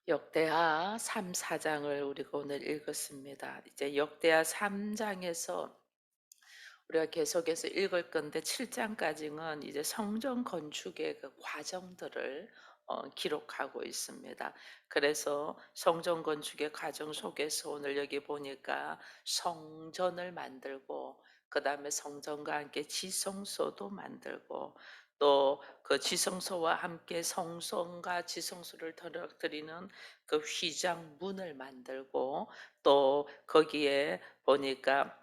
역대하 3, 4장을 우리가 오늘 읽었습니다. 이제 역대하 3장에서 우리가 계속해서 읽을 건데 7장까지는 이제 성전 건축의 그 과정들을 기록하고 있습니다. 그래서 성전 건축의 과정 속에서 오늘 여기 보니까 성전을 만들고 그다음에 성전과 함께 지성소도 만들고 또 그 지성소와 함께 성전과 지성소를 드리는 그 휘장문을 만들고 또 거기에 보니까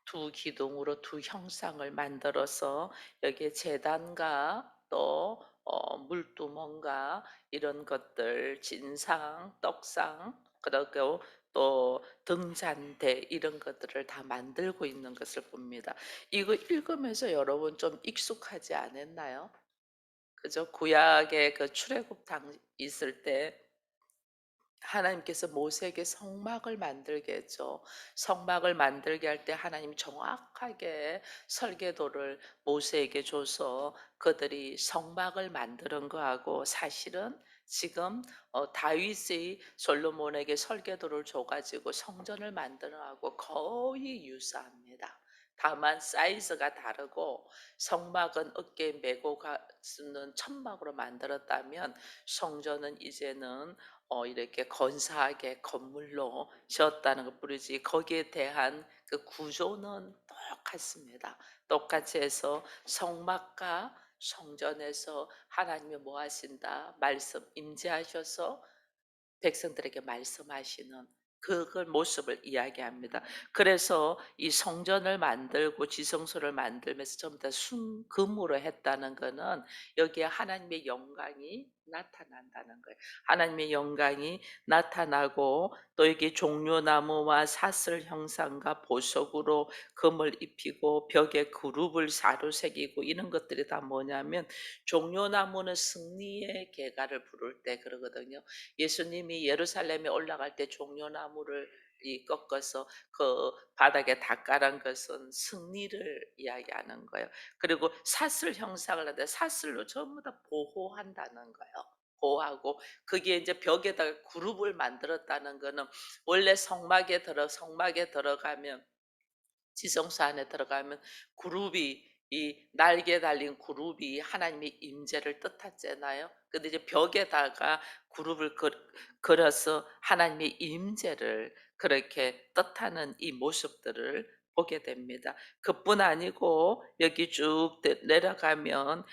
두 기둥으로 두 형상을 만들어서 여기에 제단과 또 물두멍과 이런 것들, 진상, 떡상, 그리고 또 등잔대 이런 것들을 다 만들고 있는 것을 봅니다. 이거 읽으면서 여러분 좀 익숙하지 않았나요? 그죠? 구약의 그 출애굽 당 있을 때 하나님께서 모세에게 성막을 만들게 했죠. 성막을 만들게 할 때 하나님이 정확하게 설계도를 모세에게 줘서 그들이 성막을 만드는 거하고 사실은 지금 다윗이 솔로몬에게 설계도를 줘가지고 성전을 만드는 거하고 거의 유사합니다. 다만 사이즈가 다르고 성막은 어깨에 메고 가는 천막으로 만들었다면 성전은 이제는 이렇게 건사하게 건물로 지었다는 것뿐이지 거기에 대한 그 구조는 똑같습니다. 똑같이 해서 성막과 성전에서 하나님이 뭐 하신다? 말씀 임재하셔서 백성들에게 말씀하시는 그걸 모습을 이야기합니다. 그래서 이 성전을 만들고 지성소를 만들면서 전부 다 순금으로 했다는 것은 여기에 하나님의 영광이 나타난다는 거예요. 하나님의 영광이 나타나고 또 여기 종려나무와 사슬 형상과 보석으로 금을 입히고 벽에 그룹을 사로새기고 이런 것들이 다 뭐냐면 종려나무는 승리의 계가를 부를 때 그러거든요. 예수님이 예루살렘에 올라갈 때 종려나무를 꺾어서 그 바닥에 닦아란 것은 승리를 이야기하는 거예요. 그리고 사슬 형상을 하는데 사슬로 전부 다 보호한다는 거예요. 보호하고 그게 이제 벽에다가 그룹을 만들었다는 거는 원래 성막에 들어가면 지성소 안에 들어가면 그룹이 이 날개 달린 그룹이 하나님의 임재를 뜻하잖아요. 근데 이제 벽에다가 그룹을 걸어서 하나님의 임재를 그렇게 뜻하는 이 모습들을 보게 됩니다. 그뿐 아니고 여기 쭉 내려가면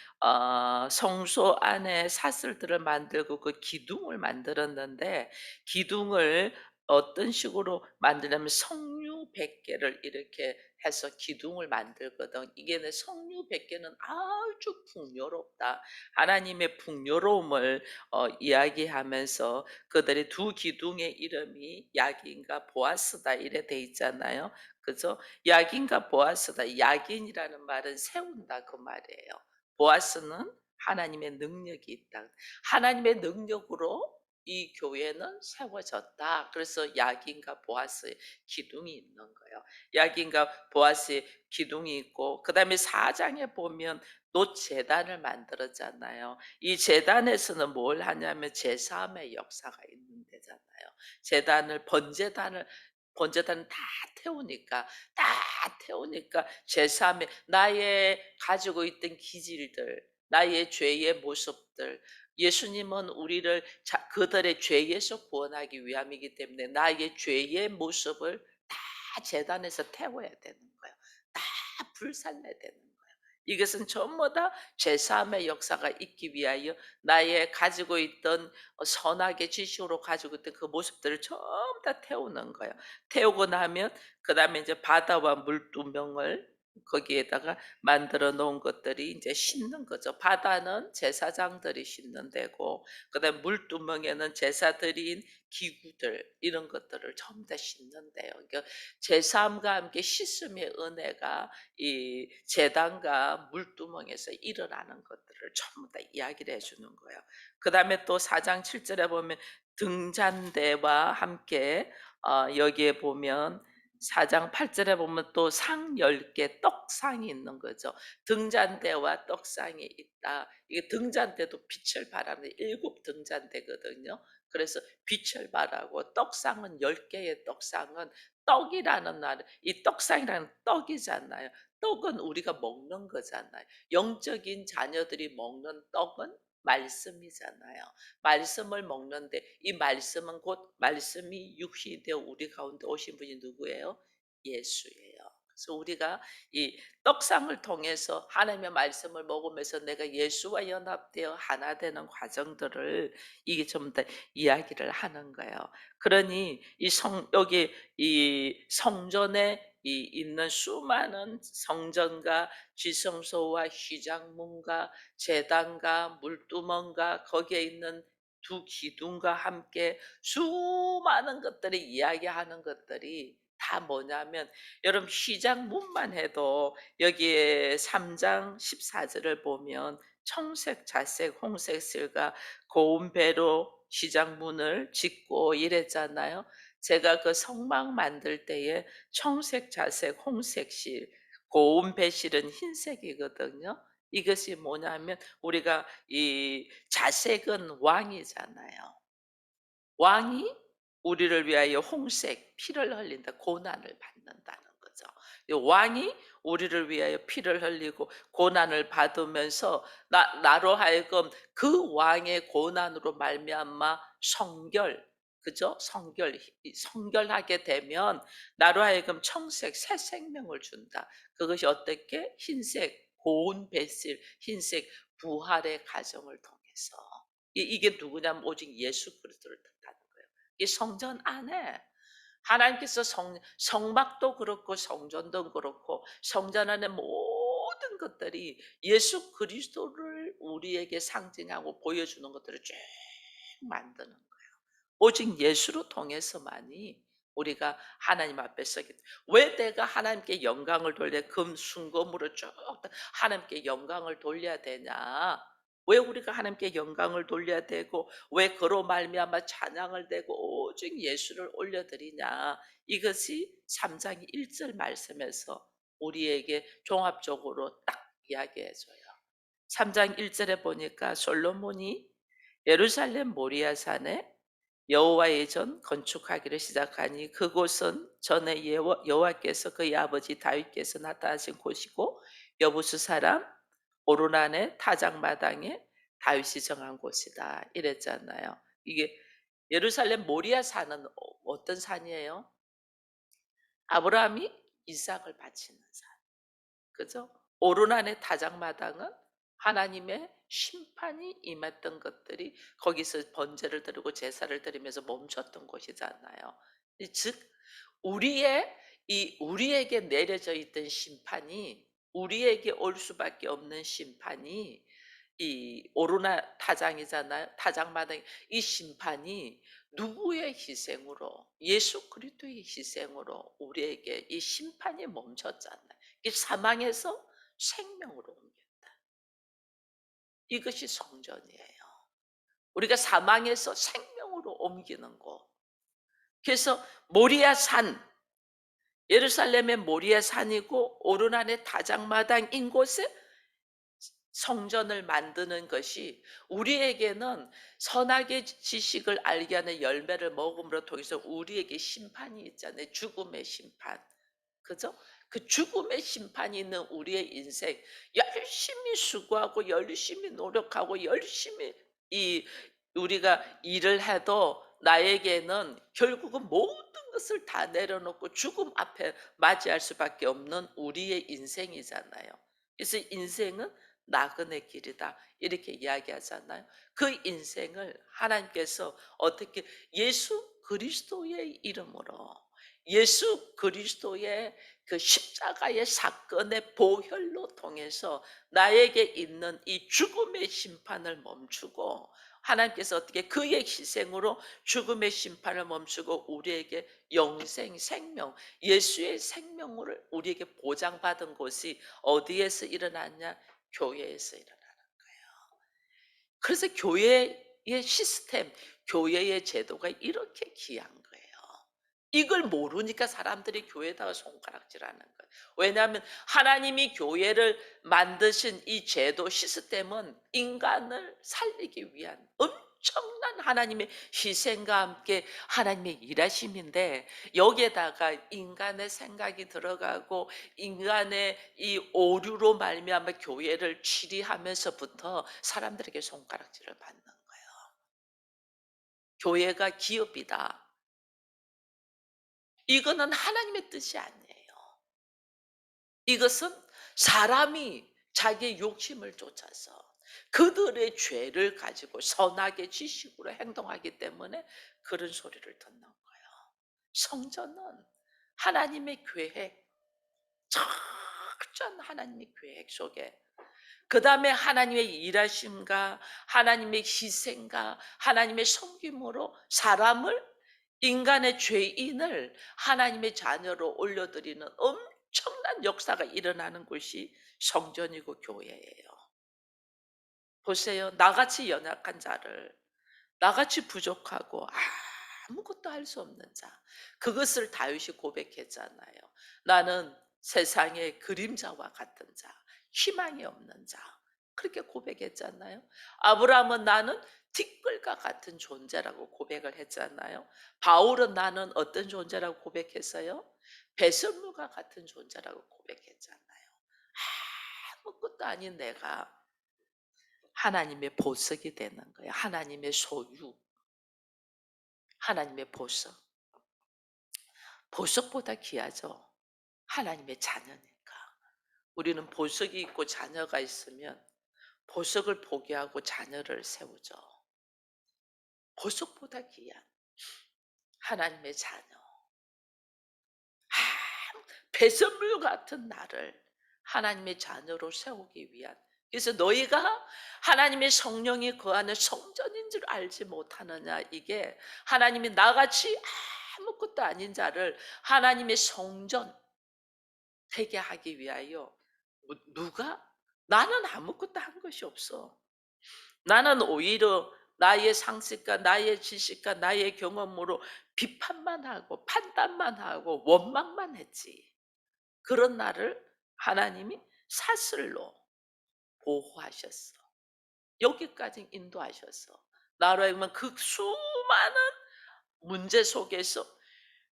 성소 안에 사슬들을 만들고 그 기둥을 만들었는데 기둥을 어떤 식으로 만드냐면 석류 100개를 이렇게 해서 기둥을 만들거든. 이게 내 석류 100개는 아주 풍요롭다. 하나님의 풍요로움을 이야기하면서 그들의 두 기둥의 이름이 야긴과 보아스다 이래 돼 있잖아요. 그죠? 야긴과 보아스다. 야긴이라는 말은 세운다 그 말이에요. 보아스는 하나님의 능력이 있다. 하나님의 능력으로 이 교회는 세워졌다. 그래서 야긴과 보아스의 기둥이 있는 거예요. 야긴과 보아스의 기둥이 있고 그다음에 4장에 보면 또 제단을 만들었잖아요. 이 제단에서는 뭘 하냐면 제사함의 역사가 있는 데잖아요. 제단을 번제단을 다 태우니까 제사함의 나의 가지고 있던 기질들, 나의 죄의 모습들 예수님은 우리를 그들의 죄에서 구원하기 위함이기 때문에 나의 죄의 모습을 다 제단에서 태워야 되는 거예요. 다 불살라야 되는 거예요. 이것은 전부 다 죄사함의 역사가 있기 위하여 나의 가지고 있던 선악의 지식으로 가지고 있던 그 모습들을 전부 다 태우는 거예요. 태우고 나면 그 다음에 이제 바다와 물두멍을 거기에다가 만들어 놓은 것들이 이제 씻는 거죠. 바다는 제사장들이 씻는 데고, 그다음 물두멍에는 제사 드린 기구들 이런 것들을 전부 다 씻는데요. 그러니까 제사함과 함께 씻음의 은혜가 이 제단과 물두멍에서 일어나는 것들을 전부 다 이야기를 해주는 거예요. 그다음에 또 4장 7절에 보면 등잔대와 함께 여기에 보면 4장 8 절에 보면 또 상 10 개 떡상이 있는 거죠. 등잔대와 떡상이 있다. 이게 등잔대도 빛을 발하는 일곱 등잔대거든요. 그래서 빛을 발하고 떡상은 10 개의 떡상은 떡이라는 말, 이 떡상이라는 떡이잖아요. 떡은 우리가 먹는 거잖아요. 영적인 자녀들이 먹는 떡은 말씀이잖아요. 말씀을 먹는데 이 말씀은 곧 말씀이 육신이 되어 우리 가운데 오신 분이 누구예요? 예수예요. 그래서 우리가 이 떡상을 통해서 하나님의 말씀을 먹으면서 내가 예수와 연합되어 하나 되는 과정들을 이게 좀 더 이야기를 하는 거예요. 그러니 이 여기 이 성전에 있는 수많은 성전과 지성소와 휘장문과 제단과 물두멍과 거기에 있는 두 기둥과 함께 수많은 것들이 이야기하는 것들이 다 뭐냐면, 여러분 휘장문만 해도 여기에 3장 14 절을 보면 청색, 자색, 홍색 실과 고운 배로 휘장문을 짓고 이랬잖아요. 제가 그 성막 만들 때에 청색, 자색, 홍색 실, 고운 배실은 흰색이거든요. 이것이 뭐냐면 우리가 이 자색은 왕이잖아요. 왕이 우리를 위하여 홍색 피를 흘린다. 고난을 받는다는 거죠. 이 왕이 우리를 위하여 피를 흘리고 고난을 받으면서 나로 하여금 그 왕의 고난으로 말미암아 성결, 그죠? 성결하게 되면 나로 하여금 청색 새 생명을 준다. 그것이 어떻게? 흰색 고운 배실, 흰색 부활의 과정을 통해서. 이게 누구냐면 오직 예수 그리스도를 뜻하는 거예요. 이 성전 안에 하나님께서 성막도 그렇고 성전도 그렇고 성전 안에 모든 것들이 예수 그리스도를 우리에게 상징하고 보여주는 것들을 쭉 만드는 거예요. 오직 예수로 통해서만이 우리가 하나님 앞에 서게 돼. 왜 내가 하나님께 영광을 돌려 금순금으로 쭉 하나님께 영광을 돌려야 되냐? 왜 우리가 하나님께 영광을 돌려야 되고 왜 그로 말미암아 찬양을 되고 오직 예수를 올려드리냐? 이것이 3장 1절 말씀에서 우리에게 종합적으로 딱 이야기해 줘요. 3장 1절에 보니까 솔로몬이 예루살렘 모리아산에 여호와의 전 건축하기를 시작하니 그곳은 전에 여호와께서 그의 아버지 다윗께서 나타나신 곳이고 여부수 사람 오르난의 타작마당에 다윗이 정한 곳이다 이랬잖아요. 이게 예루살렘 모리아 산은 어떤 산이에요? 아브라함이 이삭을 바치는 산. 그죠? 오르난의 타작마당은 하나님의 심판이 임했던 것들이 거기서 번제를 드리고 제사를 드리면서 멈췄던 곳이잖아요. 즉 우리의 우리에게 내려져 있던 심판이, 우리에게 올 수밖에 없는 심판이 이 오르나 타장이잖아요. 타장마당, 이 심판이 누구의 희생으로? 예수 그리스도의 희생으로 우리에게 이 심판이 멈췄잖아요. 이 사망에서 생명으로 옮겼다. 이것이 성전이에요. 우리가 사망에서 생명으로 옮기는 곳. 그래서 모리아 산, 예루살렘의 모리아 산이고 오르난의 다장마당인 곳에 성전을 만드는 것이 우리에게는 선악의 지식을 알게 하는 열매를 먹음으로 통해서 우리에게 심판이 있잖아요. 죽음의 심판. 그죠? 그 죽음의 심판이 있는 우리의 인생, 열심히 수고하고 열심히 노력하고 열심히 이 우리가 일을 해도 나에게는 결국은 모든 것을 다 내려놓고 죽음 앞에 맞이할 수밖에 없는 우리의 인생이잖아요. 그래서 인생은 나그네 길이다 이렇게 이야기하잖아요. 그 인생을 하나님께서 어떻게 예수 그리스도의 이름으로, 예수 그리스도의 그 십자가의 사건의 보혈로 통해서 나에게 있는 이 죽음의 심판을 멈추고, 하나님께서 어떻게 그의 희생으로 죽음의 심판을 멈추고 우리에게 영생, 생명, 예수의 생명을 우리에게 보장받은 곳이 어디에서 일어났냐? 교회에서 일어나는 거예요. 그래서 교회의 시스템, 교회의 제도가 이렇게 귀한 거예요. 이걸 모르니까 사람들이 교회에다가 손가락질하는 거예요. 왜냐하면 하나님이 교회를 만드신 이 제도 시스템은 인간을 살리기 위한 엄청난 하나님의 희생과 함께 하나님의 일하심인데, 여기에다가 인간의 생각이 들어가고 인간의 이 오류로 말미암아 교회를 치리하면서부터 사람들에게 손가락질을 받는 거예요. 교회가 기업이다. 이거는 하나님의 뜻이 아니에요. 이것은 사람이 자기의 욕심을 쫓아서 그들의 죄를 가지고 선하게 지식으로 행동하기 때문에 그런 소리를 듣는 거예요. 성전은 하나님의 계획, 철저한 하나님의 계획 속에, 그 다음에 하나님의 일하심과 하나님의 희생과 하나님의 섬김으로 사람을, 인간의 죄인을 하나님의 자녀로 올려드리는 엄청난 역사가 일어나는 곳이 성전이고 교회예요. 보세요. 나같이 연약한 자를, 나같이 부족하고 아무것도 할 수 없는 자, 그것을 다윗이 고백했잖아요. 나는 세상의 그림자와 같은 자, 희망이 없는 자, 그렇게 고백했잖아요. 아브라함은 나는 티끌과 같은 존재라고 고백을 했잖아요. 바울은 나는 어떤 존재라고 고백했어요? 배설물과 같은 존재라고 고백했잖아요. 아무것도 아닌 내가 하나님의 보석이 되는 거예요. 하나님의 소유, 하나님의 보석. 보석보다 귀하죠. 하나님의 자녀니까. 우리는 보석이 있고 자녀가 있으면 보석을 포기하고 자녀를 세우죠. 보석보다 귀한 하나님의 자녀. 배설물 같은 나를 하나님의 자녀로 세우기 위한. 그래서 너희가 하나님의 성령이 거하는 성전인 줄 알지 못하느냐. 이게 하나님이 나같이 아무것도 아닌 자를 하나님의 성전 되게 하기 위하여. 누가? 나는 아무것도 한 것이 없어. 나는 오히려 나의 상식과 나의 지식과 나의 경험으로 비판만 하고 판단만 하고 원망만 했지. 그런 나를 하나님이 사슬로 보호하셨어. 여기까지 인도하셨어. 나로 하여금 그 수많은 문제 속에서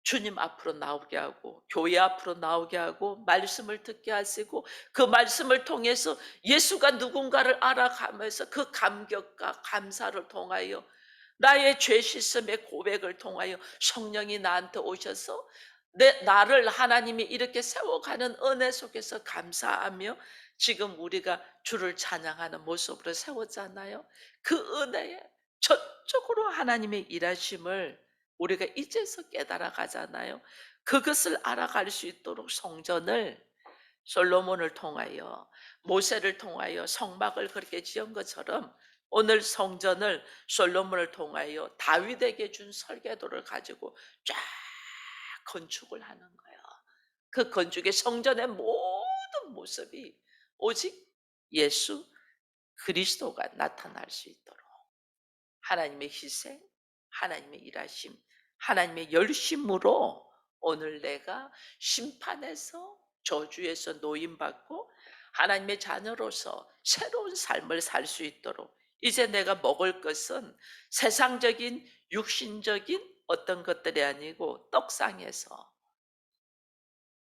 주님 앞으로 나오게 하고 교회 앞으로 나오게 하고 말씀을 듣게 하시고, 그 말씀을 통해서 예수가 누군가를 알아가면서 그 감격과 감사를 통하여 나의 죄 씻음의 고백을 통하여 성령이 나한테 오셔서 나를 하나님이 이렇게 세워가는 은혜 속에서 감사하며 지금 우리가 주를 찬양하는 모습으로 세웠잖아요. 그 은혜에 전적으로 하나님의 일하심을 우리가 이제서 깨달아 가잖아요. 그것을 알아갈 수 있도록 성전을 솔로몬을 통하여, 모세를 통하여 성막을 그렇게 지은 것처럼 오늘 성전을 솔로몬을 통하여 다윗에게 준 설계도를 가지고 쫙 건축을 하는 거예요. 그 건축의 성전의 모든 모습이 오직 예수 그리스도가 나타날 수 있도록 하나님의 희생, 하나님의 일하심, 하나님의 열심으로 오늘 내가 심판에서, 저주에서 노임받고 하나님의 자녀로서 새로운 삶을 살 수 있도록, 이제 내가 먹을 것은 세상적인 육신적인 어떤 것들이 아니고 떡상에서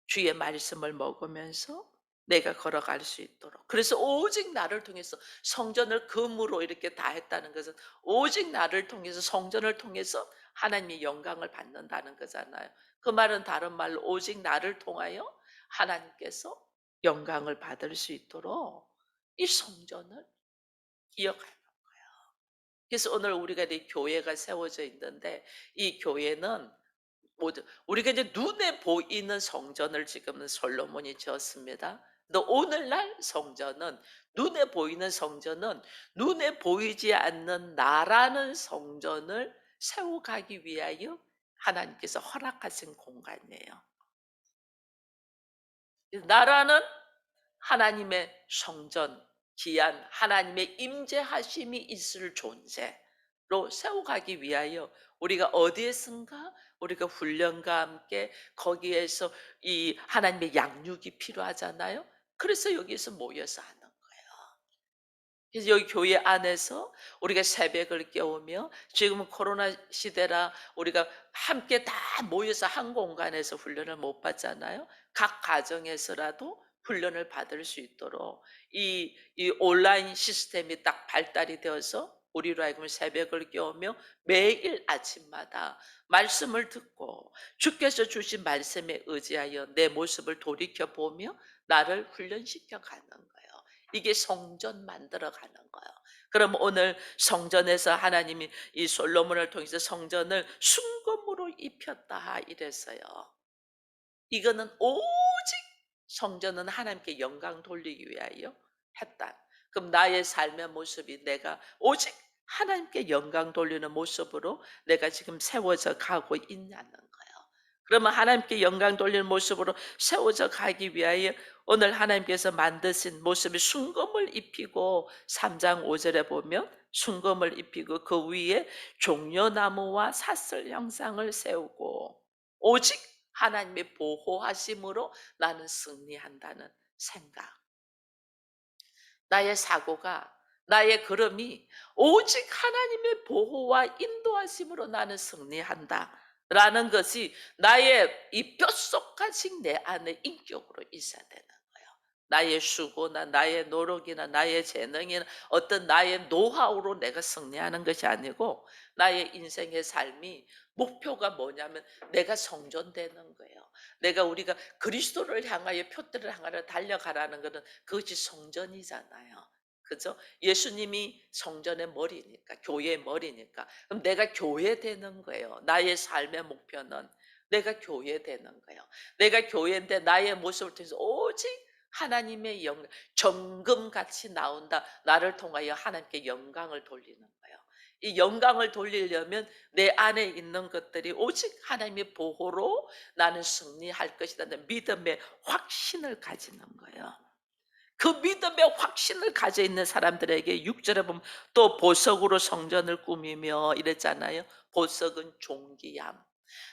주의 말씀을 먹으면서 내가 걸어갈 수 있도록. 그래서 오직 나를 통해서 성전을 금으로 이렇게 다 했다는 것은 오직 나를 통해서, 성전을 통해서 하나님의 영광을 받는다는 거잖아요. 그 말은 다른 말로 오직 나를 통하여 하나님께서 영광을 받을 수 있도록 이 성전을 기억하는 거예요. 그래서 오늘 우리가 이 교회가 세워져 있는데, 이 교회는 모두 우리가 이제 눈에 보이는 성전을 지금은 솔로몬이 지었습니다. 또 오늘날 성전은, 눈에 보이는 성전은 눈에 보이지 않는 나라는 성전을 세워가기 위하여 하나님께서 허락하신 공간이에요. 나라는 하나님의 성전, 귀한 하나님의 임재하심이 있을 존재로 세워가기 위하여 우리가 어디에선가 우리가 훈련과 함께 거기에서 이 하나님의 양육이 필요하잖아요. 그래서 여기에서 모여서 하는 거예요. 그래서 여기 교회 안에서 우리가 새벽을 깨우며, 지금은 코로나 시대라 우리가 함께 다 모여서 한 공간에서 훈련을 못 받잖아요. 각 가정에서라도 훈련을 받을 수 있도록 이 온라인 시스템이 딱 발달이 되어서 우리로 하여금 새벽을 깨우며 매일 아침마다 말씀을 듣고 주께서 주신 말씀에 의지하여 내 모습을 돌이켜 보며 나를 훈련시켜 가는 거예요. 이게 성전 만들어 가는 거예요. 그럼 오늘 성전에서 하나님이 이 솔로몬을 통해서 성전을 순금으로 입혔다 이랬어요. 이거는 오직 성전은 하나님께 영광 돌리기 위하여 했다. 그럼 나의 삶의 모습이 내가 오직 하나님께 영광 돌리는 모습으로 내가 지금 세워져 가고 있냐는 거예요. 그러면 하나님께 영광 돌리는 모습으로 세워져 가기 위하여 오늘 하나님께서 만드신 모습이 순금을 입히고, 3장 5절에 보면 순금을 입히고 그 위에 종려나무와 사슬 형상을 세우고 오직 하나님의 보호하심으로 나는 승리한다는 생각. 나의 사고가, 나의 걸음이 오직 하나님의 보호와 인도하심으로 나는 승리한다 라는 것이 나의 이 뼛속까지 내 안에 인격으로 있어야 되는 거예요. 나의 수고나 나의 노력이나 나의 재능이나 어떤 나의 노하우로 내가 승리하는 것이 아니고, 나의 인생의 삶이 목표가 뭐냐면 내가 성전되는 거예요. 우리가 그리스도를 향하여 표대를 향하여 달려가라는 것은 그것이 성전이잖아요. 그죠? 예수님이 성전의 머리니까, 교회의 머리니까. 그럼 내가 교회 되는 거예요. 나의 삶의 목표는 내가 교회 되는 거예요. 내가 교회인데 나의 모습을 통해서 오직 하나님의 영광, 정금같이 나온다. 나를 통하여 하나님께 영광을 돌리는 거예요. 이 영광을 돌리려면 내 안에 있는 것들이 오직 하나님의 보호로 나는 승리할 것이라는 믿음의 확신을 가지는 거예요. 그 믿음의 확신을 가져 있는 사람들에게 6절에 보면 또 보석으로 성전을 꾸미며 이랬잖아요. 보석은 존귀함.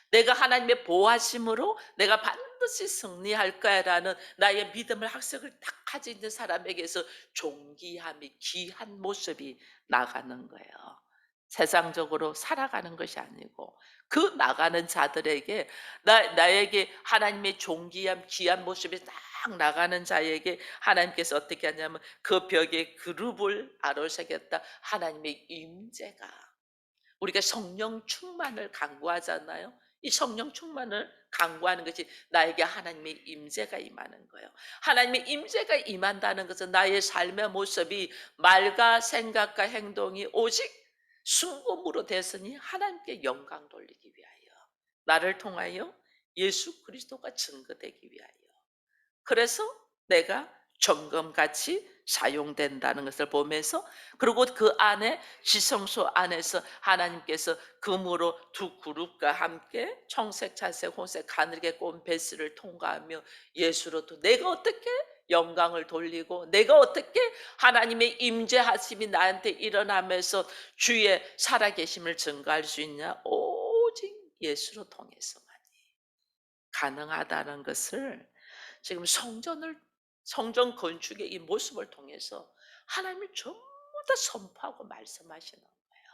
내가 하나님의 보호하심으로 내가 반드시 승리할 거야라는 나의 믿음을 학석을 딱 가지고 있는 사람에게서 존귀함이, 귀한 모습이 나가는 거예요. 세상적으로 살아가는 것이 아니고 그 나가는 자들에게, 나에게 하나님의 존귀함, 귀한 모습이 딱 나가는 자에게 하나님께서 어떻게 하냐면 그 벽에 그룹을 아로새겼다. 하나님의 임재가, 우리가 성령 충만을 강구하잖아요. 이 성령 충만을 강구하는 것이 나에게 하나님의 임재가 임하는 거예요. 하나님의 임재가 임한다는 것은 나의 삶의 모습이, 말과 생각과 행동이 오직 순금으로 됐으니 하나님께 영광 돌리기 위하여, 나를 통하여 예수 그리스도가 증거되기 위하여. 그래서 내가 점검같이 사용된다는 것을 보면서, 그리고 그 안에 지성소 안에서 하나님께서 금으로 두 그룹과 함께 청색, 자색, 혼색 가늘게 꼰 베스를 통과하며 예수로도 내가 어떻게 영광을 돌리고 내가 어떻게 하나님의 임재하심이 나한테 일어나면서 주의 살아계심을 증거할 수 있냐? 오직 예수로 통해서만이 가능하다는 것을 지금 성전 건축의 이 모습을 통해서 하나님이 전부 다 선포하고 말씀하시는 거예요.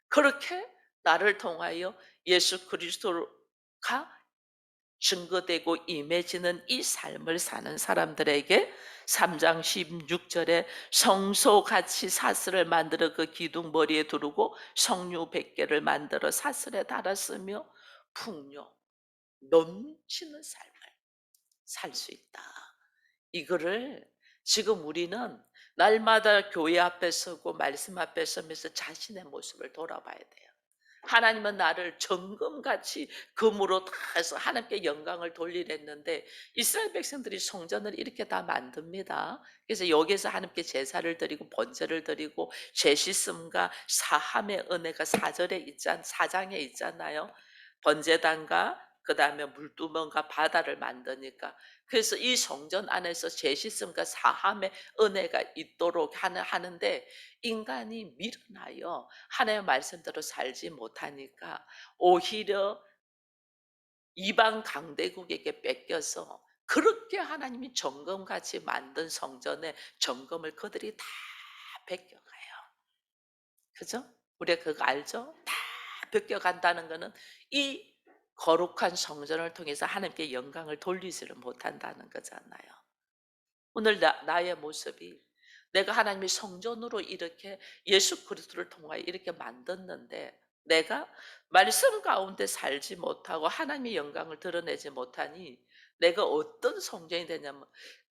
그렇게 나를 통하여 예수 그리스도가 증거되고 임해지는 이 삶을 사는 사람들에게 3장 16절에 성소같이 사슬을 만들어 그 기둥 머리에 두르고 석류 100개를 만들어 사슬에 달았으며 풍요 넘치는 삶을 살 수 있다. 이거를 지금 우리는 날마다 교회 앞에 서고 말씀 앞에 서면서 자신의 모습을 돌아봐야 돼요. 하나님은 나를 정금같이 금으로 다 해서 하나님께 영광을 돌리랬는데, 이스라엘 백성들이 성전을 이렇게 다 만듭니다. 그래서 여기서 하나님께 제사를 드리고 번제를 드리고 죄 씻음과 사함의 은혜가 4장에 있잖아요. 번제단과 그다음에 물두멍과 바다를 만드니까 그래서 이 성전 안에서 제시성과 사함의 은혜가 있도록 하는데 인간이 미련하여 하나님의 말씀대로 살지 못하니까 오히려 이방 강대국에게 뺏겨서 그렇게 하나님이 정금같이 만든 성전의 정금을 그들이 다 베껴가요. 그죠? 우리가 그거 알죠? 다 베껴간다는 거는 이 거룩한 성전을 통해서 하나님께 영광을 돌리지를 못한다는 거잖아요. 오늘 나의 모습이 내가 하나님의 성전으로 이렇게 예수 그리스도를 통하여 이렇게 만들었는데 내가 말씀 가운데 살지 못하고 하나님의 영광을 드러내지 못하니 내가 어떤 성전이 되냐면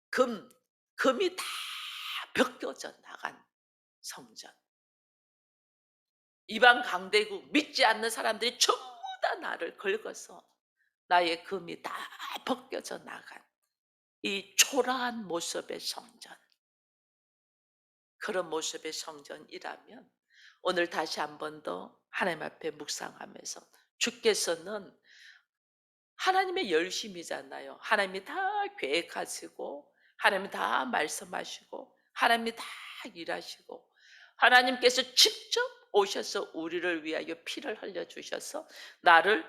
금, 금이 다 벗겨져 나간 성전. 이방 강대국 믿지 않는 사람들이 전부 다 나를 긁어서 나의 금이 다 벗겨져 나간 이 초라한 모습의 성전. 그런 모습의 성전이라면 오늘 다시 한 번 더 하나님 앞에 묵상하면서 주께서는 하나님의 열심이잖아요. 하나님이 다 계획하시고 하나님이 다 말씀하시고 하나님이 다 일하시고 하나님께서 직접 오셔서 우리를 위하여 피를 흘려 주셔서 나를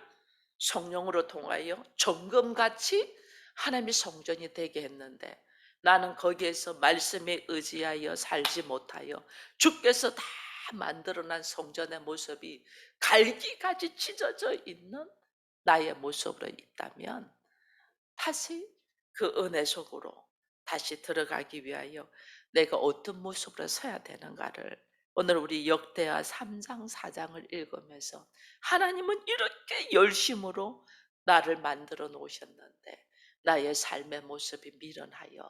성령으로 통하여 정금같이 하나님의 성전이 되게 했는데 나는 거기에서 말씀에 의지하여 살지 못하여 주께서 다 만들어난 성전의 모습이 갈기같이 찢어져 있는 나의 모습으로 있다면 다시 그 은혜 속으로 다시 들어가기 위하여 내가 어떤 모습으로 서야 되는가를 오늘 우리 역대하 3장 4장을 읽으면서 하나님은 이렇게 열심으로 나를 만들어 놓으셨는데 나의 삶의 모습이 미련하여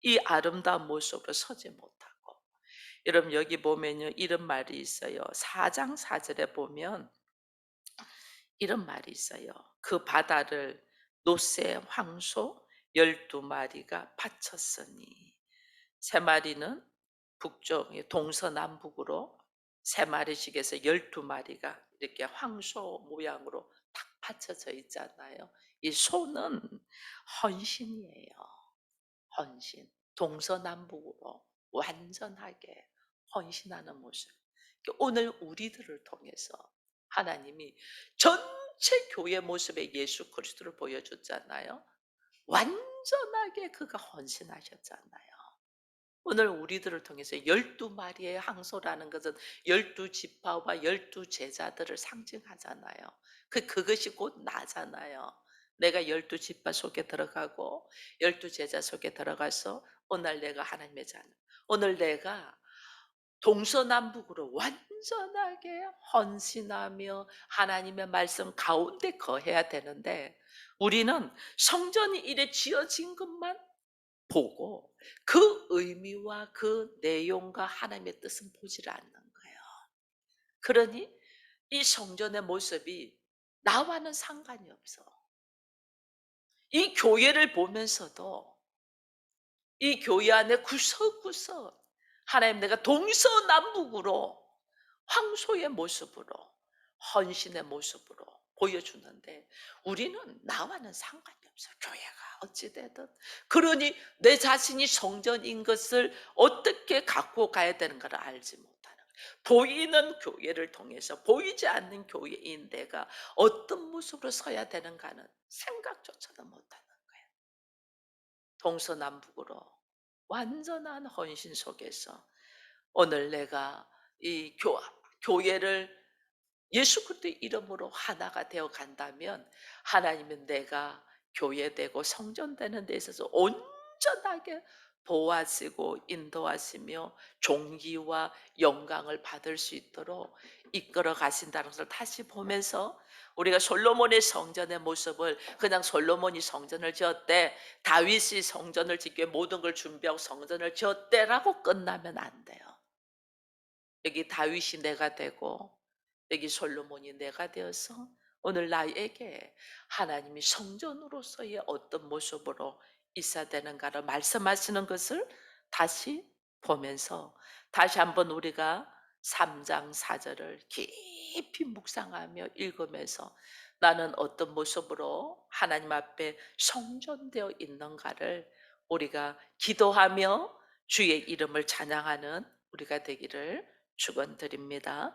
이 아름다운 모습으로 서지 못하고 여러분 여기 보면요 이런 말이 있어요. 4장 4절에 보면 이런 말이 있어요. 그 바다를 노새 황소 12마리가 바쳤으니 세 마리는 북쪽 동서남북으로 세 마리씩에서 12마리가 이렇게 황소 모양으로 탁 받쳐져 있잖아요. 이 소는 헌신이에요. 헌신. 동서남북으로 완전하게 헌신하는 모습. 오늘 우리들을 통해서 하나님이 전체 교회 모습의 예수 그리스도를 보여줬잖아요. 완전하게 그가 헌신하셨잖아요. 오늘 우리들을 통해서 12마리의 항소라는 것은 12지파와 12제자들을 상징하잖아요. 그것이 곧 나잖아요. 내가 12지파 속에 들어가고 12제자 속에 들어가서 오늘 내가 하나님의 자녀. 오늘 내가 동서남북으로 완전하게 헌신하며 하나님의 말씀 가운데 거해야 되는데 우리는 성전이 이래 지어진 것만 보고 그 의미와 그 내용과 하나님의 뜻은 보지를 않는 거예요. 그러니 이 성전의 모습이 나와는 상관이 없어. 이 교회를 보면서도 이 교회 안에 구석구석 하나님 내가 동서남북으로 황소의 모습으로 헌신의 모습으로 보여주는데 우리는 나와는 상관이 없어. 교회가 어찌되든 그러니 내 자신이 성전인 것을 어떻게 갖고 가야 되는가를 알지 못하는 거예요. 보이는 교회를 통해서 보이지 않는 교회인 내가 어떤 모습으로 서야 되는가는 생각조차도 못하는 거예요. 동서남북으로 완전한 헌신 속에서 오늘 내가 이 교회를 예수 그리스도의 이름으로 하나가 되어 간다면 하나님은 내가 교회되고 성전되는 데 있어서 온전하게 도와주고 인도하시며 존귀와 영광을 받을 수 있도록 이끌어 가신다는 것을 다시 보면서 우리가 솔로몬의 성전의 모습을 그냥 솔로몬이 성전을 지었대 다윗이 성전을 짓기 위해 모든 걸 준비하고 성전을 지었대라고 끝나면 안 돼요. 여기 다윗이 내가 되고 여기 솔로몬이 내가 되어서 오늘 나에게 하나님이 성전으로서의 어떤 모습으로 있어야 되는가를 말씀하시는 것을 다시 보면서 다시 한번 우리가 3장 4절을 깊이 묵상하며 읽으면서 나는 어떤 모습으로 하나님 앞에 성전되어 있는가를 우리가 기도하며 주의 이름을 찬양하는 우리가 되기를 축원드립니다.